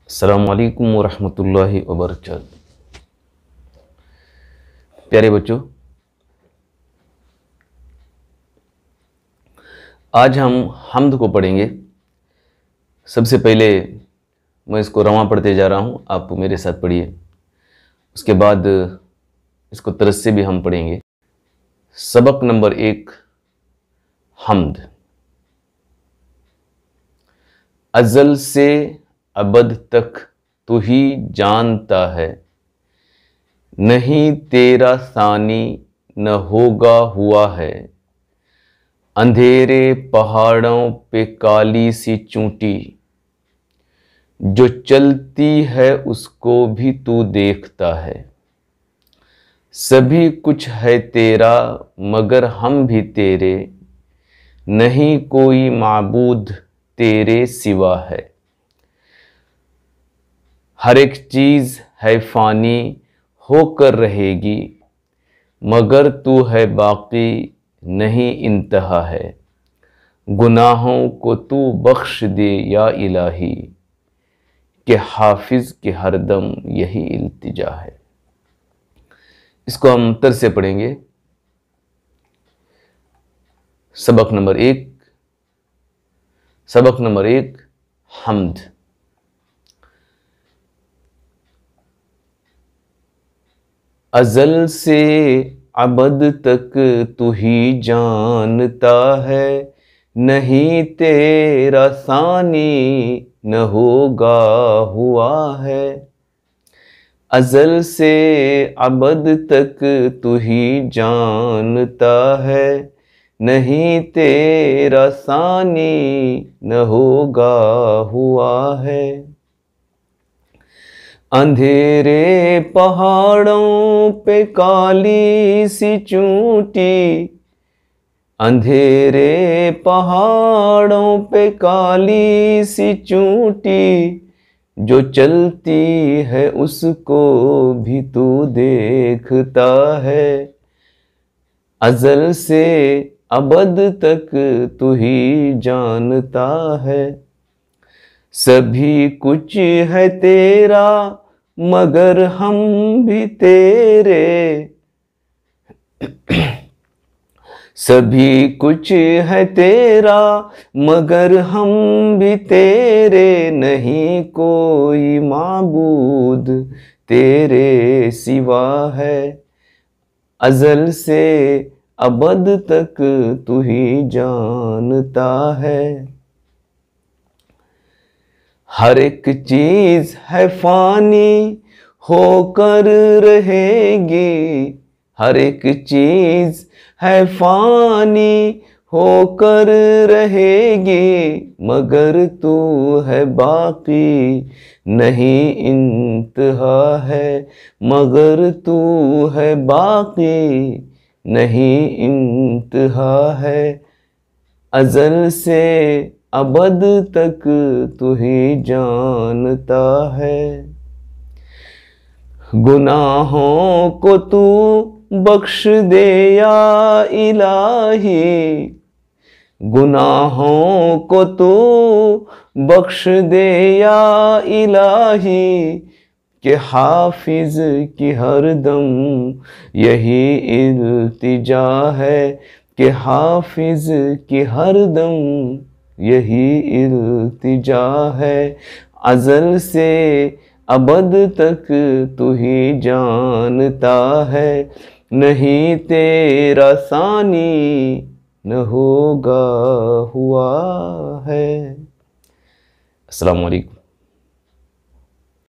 अस्सलामुअलैकुम वरहमतुल्लाहि वबरकातुहू। प्यारे बच्चों, आज हम हम्द को पढ़ेंगे। सबसे पहले मैं इसको रवां पढ़ते जा रहा हूँ, आप मेरे साथ पढ़िए। उसके बाद इसको तरस से भी हम पढ़ेंगे। सबक नंबर 1, हम्द। अज़ल से अबद तक तू ही जानता है, नहीं तेरा सानी न होगा हुआ है। अंधेरे पहाड़ों पे काली सी चूंटी, जो चलती है उसको भी तू देखता है। सभी कुछ है तेरा मगर हम भी तेरे, नहीं कोई माबूद तेरे सिवा है। हर एक चीज़ है फ़ानी होकर रहेगी, मगर तू है बाकी नहीं इंतहा है। गुनाहों को तू बख्श दे या इलाही, कि हाफिज के हरदम यही इल्तिजा है। इसको हम तर से पढ़ेंगे। सबक नंबर एक, हम्द। अज़ल से अबद तक तू ही जानता है, नहीं तेरा सानी न होगा हुआ है। अज़ल से अबद तक तू ही जानता है, नहीं तेरा सानी न होगा हुआ है। अंधेरे पहाड़ों पे काली सी चूंटी, अंधेरे पहाड़ों पे काली सी चूंटी, जो चलती है उसको भी तू देखता है। अज़ल से अबद तक तू ही जानता है। सभी कुछ है तेरा मगर हम भी तेरे, सभी कुछ है तेरा मगर हम भी तेरे, नहीं कोई माबूद तेरे सिवा है। अज़ल से अबद तक तू ही जानता है। हर एक चीज़ है फ़ानी होकर रहेगी, हर एक चीज़ है फ़ानी होकर रहेगी, मगर तू है बाकी नहीं इंतहा है। मगर तू है बाकी नहीं इंतहा है। अज़ल से अबद तक तू ही जानता है। गुनाहों को तू बख्श दे या इलाही, गुनाहों को तू बख्श दे या इलाही, कि हाफिज की हरदम यही इल्तिजा है। कि हाफिज की हरदम यही इल्तिजा है। अज़ल से अबद तक तू ही जानता है, नहीं तेरा सानी न होगा हुआ है। अस्सलामु अलैकुम।